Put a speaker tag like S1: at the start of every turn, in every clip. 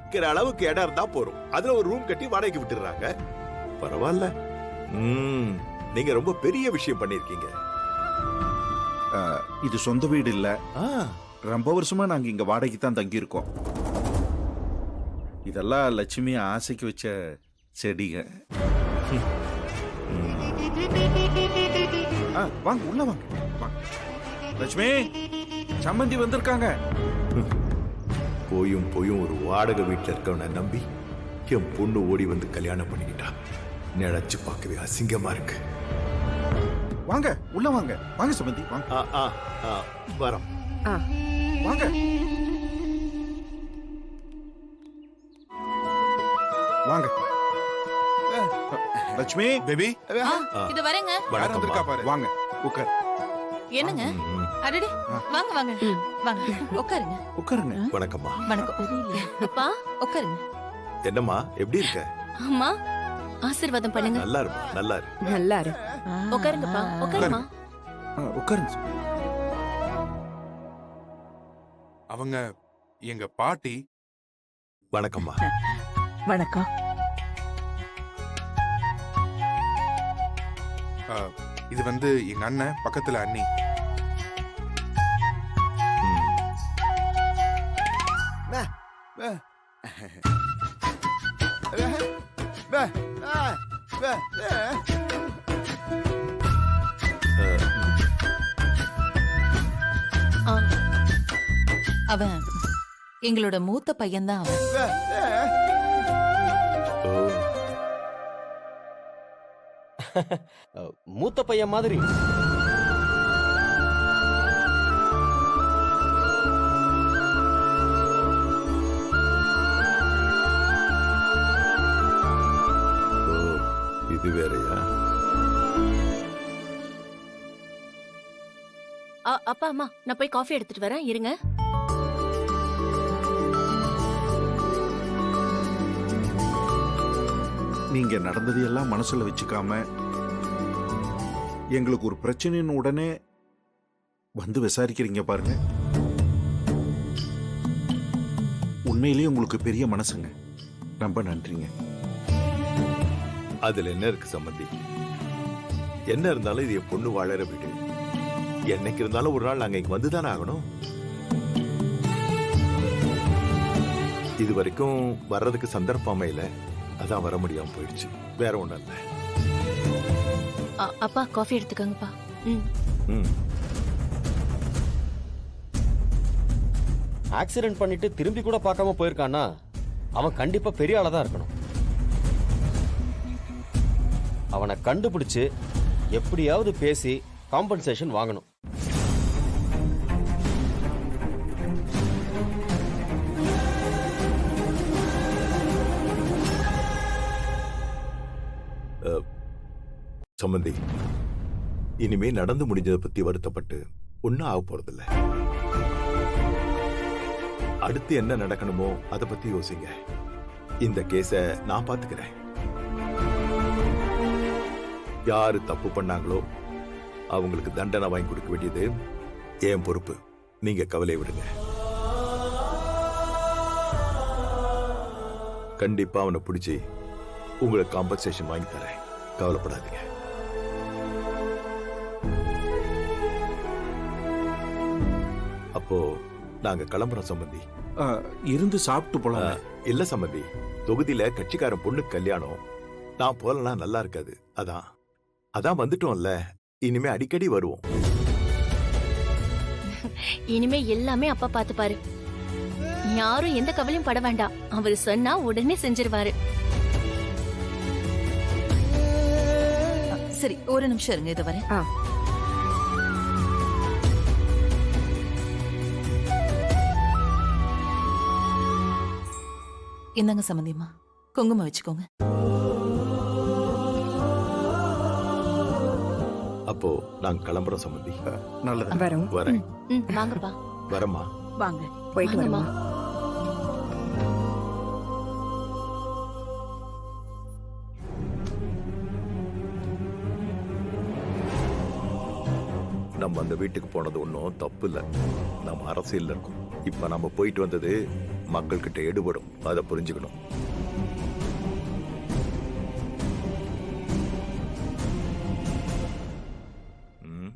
S1: நிக்கிற அளவுக்கு இடம் இருந்தா போறோம். அதுல ஒரு ரூம் கட்டி வாடகைக்கு விட்டுறாங்க. பரவாயில்ல. நீங்க ரொம்ப பெரிய விஷயம் பண்ணிருக்கீங்க.
S2: இது சொந்த வீடு இல்ல.
S1: ஆ,
S2: ரொம்ப வருஷமா நாங்க இங்க வாடகைக்கு தான் தங்கி இருக்கோம். இதெல்லாம் லட்சுமி ஆசைக்கு வச்ச செடிங்க. வாங்க உள்ள வாங்க. லட்சுமி, சம்மந்தி வந்திருக்காங்க.
S1: போயும் போயும் ஒரு வாடகை வீட்டுல இருக்கவனை நம்பி என் பொண்ணு ஓடி வந்து கல்யாணம் பண்ணிக்கிட்டா. நினைச்சு பார்க்கவே அசிங்கமா இருக்கு.
S2: வாங்க உள்ள வாங்க. வாங்க சம்மந்தி வாங்க.
S1: வரோம்.
S2: வாங்க வாங்க. லட்சுமி
S3: பேபி,
S4: இது வரேங்க.
S3: யார் வந்திருக்கா பாரு.
S2: வாங்க உட்கார்.
S4: என்னங்க? அடடே, வாங்க வாங்க வாங்க, உட்காருங்க.
S2: உட்காருங்க.
S1: வணக்கம்மா.
S4: வணக்கம். அப்பா உட்காருங்க.
S1: என்னம்மா எப்படி இருக்க?
S4: அம்மா ஆசீர்வாதம் பண்ணுங்க.
S1: நல்லா இருமா, நல்லா இரு.
S5: நல்லா இரு.
S4: உட்காருங்கப்பா, உட்காருமா.
S2: உட்காருங்க.
S3: அவங்க எங்க பாட்டி.
S1: வணக்கம்மா.
S5: வணக்கம்.
S3: இது வந்து எங்க அண்ணன், பக்கத்துல அண்ணி.
S4: அவன் எங்களோட மூத்த பையன்தான் அவன்.
S6: மூத்த பையன் மாதிரி.
S1: இது வேறயா?
S4: அப்பா அம்மா, நான் போய் காஃபி எடுத்துட்டு வரேன், இருங்க.
S2: நீங்க நடந்ததையெல்லாம் மனசுல வச்சுக்காம எங்களுக்கு ஒரு பிரச்சனைன்னு உடனே வந்து விசாரிக்கிறீங்க பாருங்க. உண்மையிலேயே உங்களுக்கு பெரிய மனசுங்க. ரொம்ப நன்றிங்க.
S1: அதுல என்ன இருக்கு சம்பந்தி? என்ன இருந்தாலும் இது என் பொண்ணு வாழற வீடு. என்னைக்கு இருந்தாலும் ஒரு நாள் நாங்க இங்க வந்துதானே ஆகணும். இது வரைக்கும் வர்றதுக்கு சந்தர்ப்பம் அமையல, அதான் வர முடியாம போயிடுச்சு. வேற ஒண்ணும் இல்ல.
S4: அப்பா காஃபி எடுத்துக்கங்கப்பா.
S6: ஆக்சிடென்ட் பண்ணிட்டு திரும்பி கூட பார்க்காம போயிருக்கானா, அவன் கண்டிப்பா பெரிய ஆளா தான் இருக்கணும். அவனை கண்டுபிடிச்சு எப்படியாவது பேசி காம்பன்சேஷன் வாங்கணும்.
S1: சம்பந்தி, இனிமே நடந்து முடிஞ்சதை பத்தி வருத்தப்பட்டு ஒன்னும் ஆக போறதில்ல. அடுத்து என்ன நடக்கணுமோ அதை பத்தி யோசிங்க. இந்த கேஸ நான் பாத்துக்கிறேன். யாரு தப்பு பண்ணாங்களோ அவங்களுக்கு தண்டனை வாங்கி கொடுக்க வேண்டியது என் பொறுப்பு. நீங்க கவலை விடுங்க. கண்டிப்பா அவனை பிடிச்சி உங்களுக்கு காம்பன்சேஷன் வாங்கி தரேன். கவலைப்படாதீங்க. அப்போ நாங்க கிளம்புறோம் சம்பந்தி.
S2: இருந்து சாப்பிட்டு போலாம்.
S1: இல்ல சம்பந்தி, தொகுதியில கட்சிக்காரன் பொண்ணு கல்யாணம். நான் போலாம் நல்லா இருக்காது. அதான் வந்துட்டோம்ல, இனிமே அடிக்கடி வருவோம்.
S4: இனிமே எல்லாமே அப்பா பாத்து பாரு. யாரும் எந்த கவலையும் பட வேண்டாம். அவரு சொன்னா உடனே செஞ்சிருவாரு. சரி, ஒரு நிமிஷம் இருங்க, இது வரேன். இந்தாங்க சம்பந்தியம்மா, குங்குமம் வச்சுக்கோங்க.
S1: அப்போ நாங்க கிளம்புறோம் சம்பந்தி.
S2: நல்லது.
S1: வரேன்.
S4: வாங்கப்பா.
S1: வரமா.
S5: வாங்க, போயிட்டு வரமா.
S1: நம்ம அந்த வீட்டுக்கு போனது ஒன்றும் தப்பு இல்லை. நம்ம அரசியல்ல இருக்கோம். இப்ப நம்ம போயிட்டு வந்தது மக்கள்கிட்ட எடுபடும். அதை புரிஞ்சுக்கணும். ம்.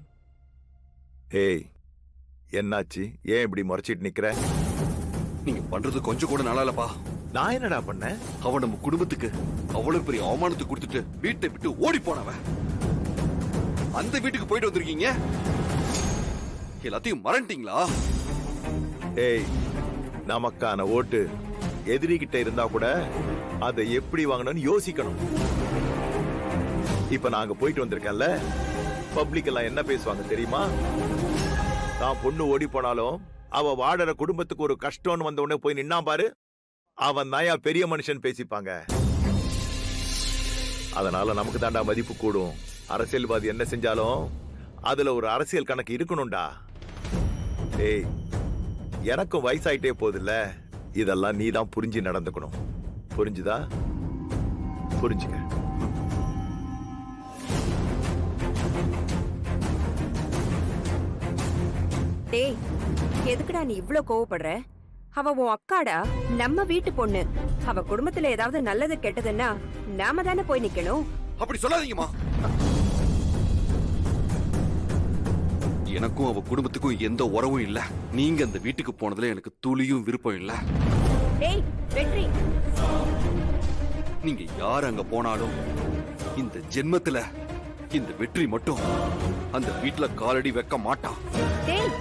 S1: ஏய், என்னாச்சு? ஏன் இப்படி முறைச்சிட்டு நிக்கிற?
S7: நீங்க பண்றது கொஞ்சம் கூட நல்லா இல்லப்பா.
S1: நான் என்னடா பண்ணேன்?
S7: அவன் நம்ம குடும்பத்துக்கு அவ்வளவு பெரிய அவமானத்தை கொடுத்துட்டு வீட்டை விட்டு ஓடி போனவன். அந்த வீட்டுக்கு போயிட்டு வந்திருக்கீங்க. எல்லாத்தையும் மறந்துட்டீங்களா?
S1: ஏய், நமக்கான ஓட்டு எதிரிகிட்ட இருந்தா கூட அதை எப்படி வாங்கணும்னு யோசிக்கணும். இப்ப நாங்க போயிட்டு வந்திருக்கேன்ல, பப்ளிக் எல்லாம் என்ன பேசுவாங்க தெரியுமா? தான் பொண்ணு ஓடி போனாலும் அவ வாடுற குடும்பத்துக்கு ஒரு கஷ்டம்னு வந்த உடனே போய் நின்னா பாரு, அவன் தாயா பெரிய மனுஷன் பேசிப்பாங்க. அதனால நமக்கு தாண்டா மதிப்பு கூடும். அரசியல்வாதி என்ன செஞ்சாலும் அதுல ஒரு அரசியல் கணக்கு இருக்கணும்டா. ஏய், எனக்கும் வயசாயிட்டே போதில்ல, இதெல்லாம் நீ தான் புரிஞ்சு நடந்துக்கணும். புரிஞ்சுதா? புரிஞ்சுக்க.
S8: டேய், எதுக்குடா நீ இவ்ளோ கோவப்படுற? அவ உன் அக்காடா, நம்ம வீட்டு பொண்ணு. அவ குடும்பத்துல ஏதாவது நல்லது கெட்டதுன்னா நாம தானே போய் நிக்கணும்.
S7: அப்படி சொல்லாதீங்கம்மா. எனக்கும் அவ குடும்பத்துக்கும் எந்த உறவும் இல்ல. நீங்க அந்த வீட்டுக்கு போனதுல எனக்கு துளியும் விருப்பம் இல்ல.
S8: டேய் வெற்றி,
S7: நீங்க யார் அங்க போனாலும் இந்த ஜென்மத்துல இந்த வெற்றி மட்டும் அந்த வீட்டுல காலடி வைக்க மாட்டான்.
S8: டேய்